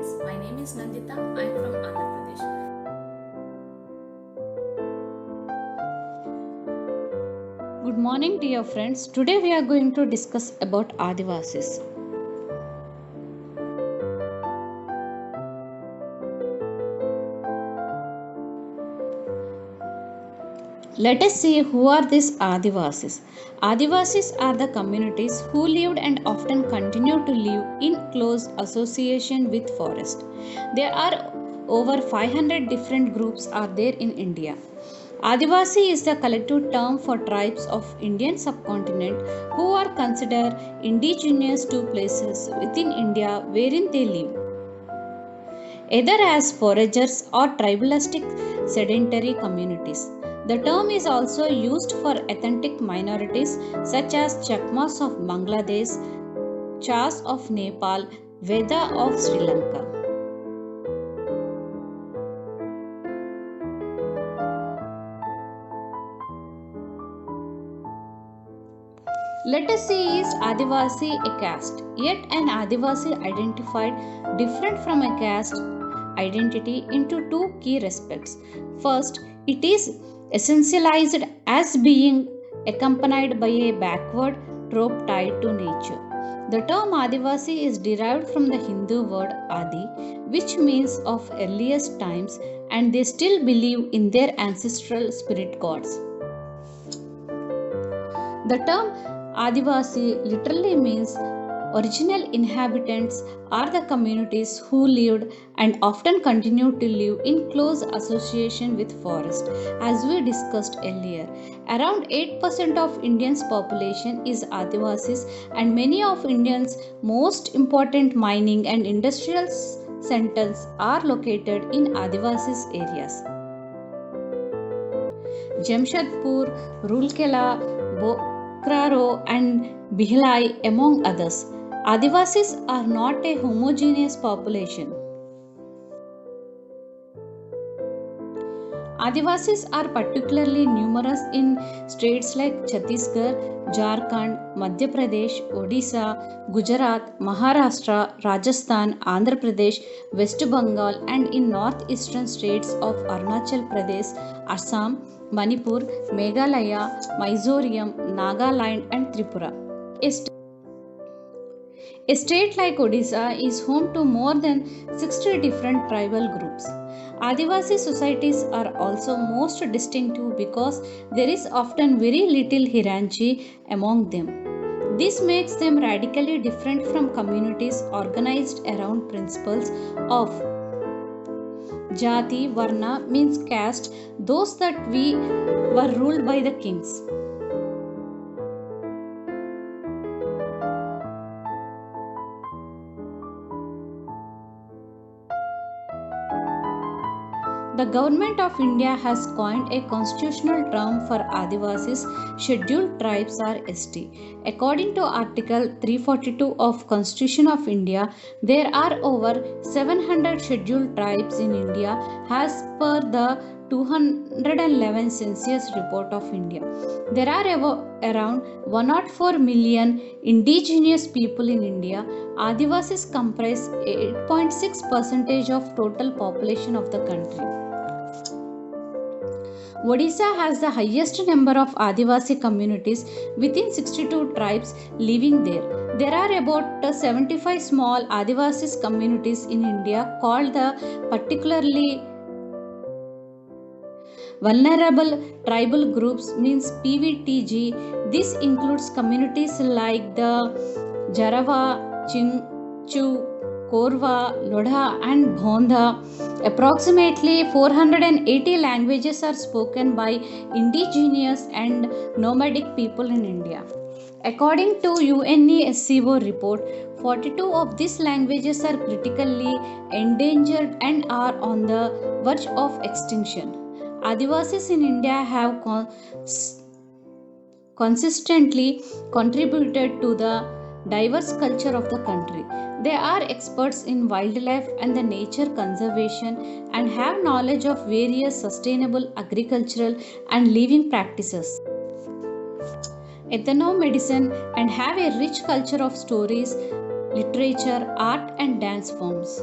friends, my name is Nandita. I am from Andhra Pradesh. Good morning, dear friends. Today we are going to discuss about Adivasis. Let us see who are these Adivasis. Adivasis are the communities who lived and often continue to live in close association with forest. There are over 500 different groups are there in India. Adivasi is the collective term for tribes of Indian subcontinent who are considered indigenous to places within India wherein they live, either as foragers or tribalistic sedentary communities. The term is also used for ethnic minorities such as Chakmas of Bangladesh, Chas of Nepal, Veda of Sri Lanka. Let us see is Adivasi a caste. Yet an Adivasi identified different from a caste identity into two key respects. First, it is essentialized as being accompanied by a backward trope tied to nature. The term Adivasi is derived from the Hindu word Adi, which means of earliest times, and they still believe in their ancestral spirit gods. The term Adivasi literally means original inhabitants are the communities who lived and often continue to live in close association with forest. As we discussed earlier, around 8% of Indians population is Adivasis, and many of Indians most important mining and industrial centers are located in Adivasis areas. Jamshedpur, Rulkela, Bokraro and Bhilai among others. Adivasis are not a homogeneous population. Adivasis are particularly numerous in states like Chhattisgarh, Jharkhand, Madhya Pradesh, Odisha, Gujarat, Maharashtra, Rajasthan, Andhra Pradesh, West Bengal, and in northeastern states of Arunachal Pradesh, Assam, Manipur, Meghalaya, Mizoram, Nagaland, and Tripura. A state like Odisha is home to more than 60 different tribal groups. Adivasi societies are also most distinctive because there is often very little hierarchy among them. This makes them radically different from communities organized around principles of Jati, Varna means caste, those that we were ruled by the kings. The Government of India has coined a constitutional term for Adivasis, scheduled tribes or ST. According to Article 342 of Constitution of India, there are over 700 scheduled tribes in India as per the 211 Census Report of India. There are around 104 million indigenous people in India. Adivasis comprise 8.6% of total population of the country. Odisha has the highest number of Adivasi communities within 62 tribes living there. There are about 75 small Adivasis communities in India called the particularly vulnerable tribal groups means PVTG. This includes communities like the Jarava, Chinchu, Korva, Lodha, and Bhonda. Approximately 480 languages are spoken by indigenous and nomadic people in India. According to UNESCO report, 42 of these languages are critically endangered and are on the verge of extinction. Adivasis in India have consistently contributed to the diverse culture of the country. They are experts in wildlife and the nature conservation and have knowledge of various sustainable agricultural and living practices, ethnomedicine, and have a rich culture of stories, literature, art, and dance forms.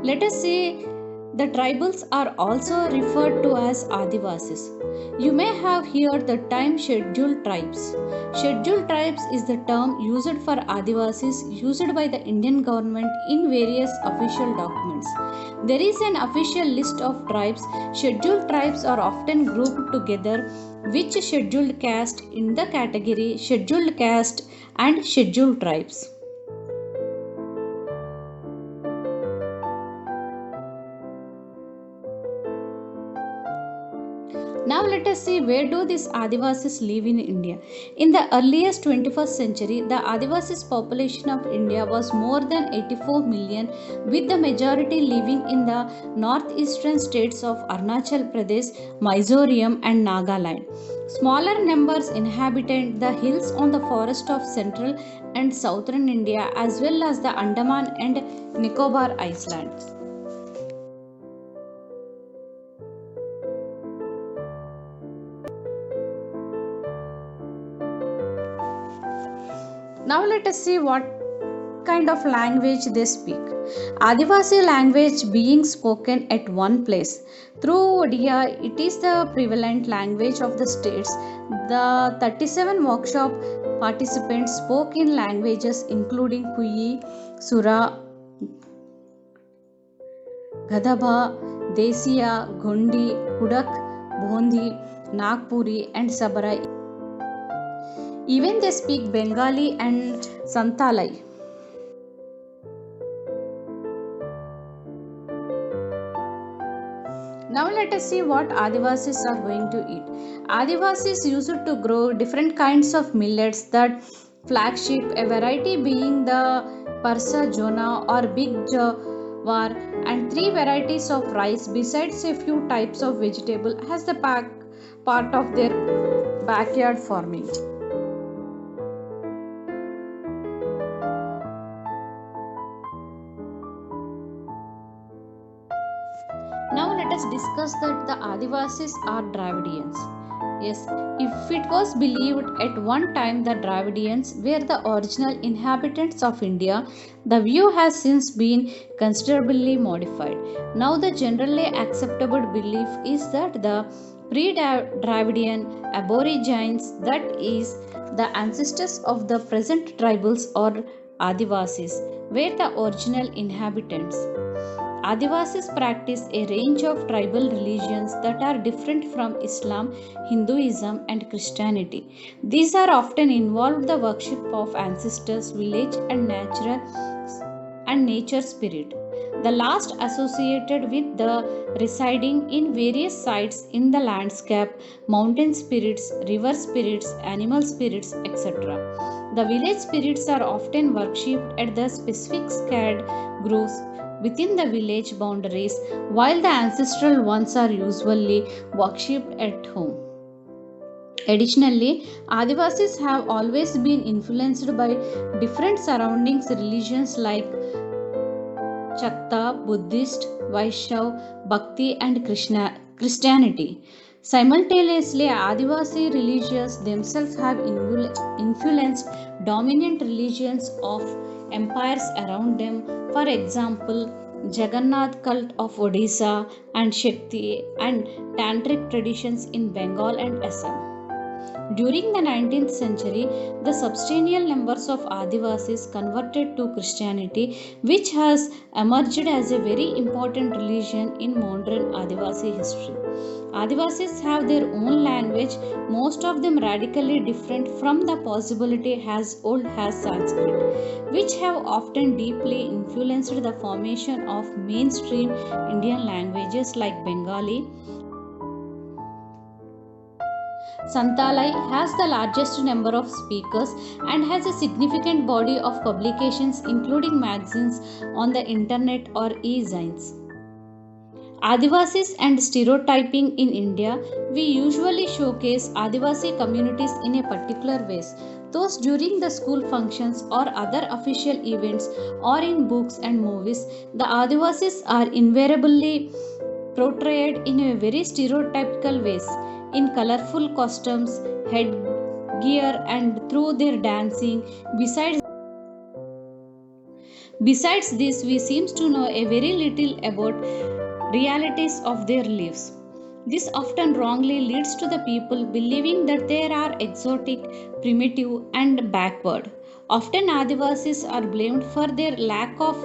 Let us say the tribals are also referred to as Adivasis. You may have heard the term scheduled tribes. Scheduled tribes is the term used for Adivasis used by the Indian government in various official documents. There is an official list of tribes. Scheduled tribes are often grouped together with scheduled caste in the category scheduled caste and scheduled tribes. Now let us see where do these Adivasis live in India. In the earliest 21st century, the Adivasis population of India was more than 84 million, with the majority living in the northeastern states of Arunachal Pradesh, Mizoram and Nagaland. Smaller numbers inhabited the hills on the forest of central and southern India as well as the Andaman and Nicobar Islands. Now let us see what kind of language they speak. Adivasi language being spoken at one place. Through Odia, it is the prevalent language of the states. The 37 workshop participants spoke in languages including Kuyi, Sura, Gadabha, Desiya, Gondi, Kudak, Bhondi, Nagpuri and Sabarai. Even they speak Bengali and Santalai. Now let us see what Adivasis are going to eat. Adivasis used to grow different kinds of millets, that flagship, a variety being the Parsa Jona or Big Jawar, and three varieties of rice besides a few types of vegetable as the part of their backyard farming. Now let us discuss that the Adivasis are Dravidians. Yes, if it was believed at one time that Dravidians were the original inhabitants of India, the view has since been considerably modified. Now the generally acceptable belief is that the pre-Dravidian aborigines, that is, the ancestors of the present tribals or Adivasis, were the original inhabitants. Adivasis practice a range of tribal religions that are different from Islam, Hinduism, and Christianity. These are often involved the worship of ancestors, village, and nature spirit. The last associated with the residing in various sites in the landscape, mountain spirits, river spirits, animal spirits, etc. The village spirits are often worshipped at the specific sacred groves within the village boundaries, while the ancestral ones are usually worshipped at home. Additionally, Adivasis have always been influenced by different surroundings religions like Shakta, Buddhist, Vaishnav, Bhakti, and Christianity. Simultaneously, Adivasi religions themselves have influenced dominant religions of empires around them. For example, Jagannath cult of Odisha and Shakti and Tantric traditions in Bengal and Assam. During the 19th century, the substantial numbers of Adivasis converted to Christianity, which has emerged as a very important religion in modern Adivasi history. Adivasis have their own language, most of them radically different from the possibility as old as Sanskrit, which have often deeply influenced the formation of mainstream Indian languages like Bengali. Santalai has the largest number of speakers and has a significant body of publications including magazines on the internet or e-zines. Adivasis and stereotyping in India. We usually showcase Adivasi communities in a particular ways. Those during the school functions or other official events or in books and movies, the Adivasis are invariably portrayed in a very stereotypical ways in colorful costumes, headgear and through their dancing. Besides, Besides this, we seems to know a very little about realities of their lives. This often wrongly leads to the people believing that they are exotic, primitive, and backward. Often, Adivasis are blamed for their lack of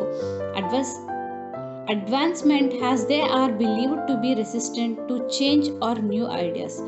advancement as they are believed to be resistant to change or new ideas.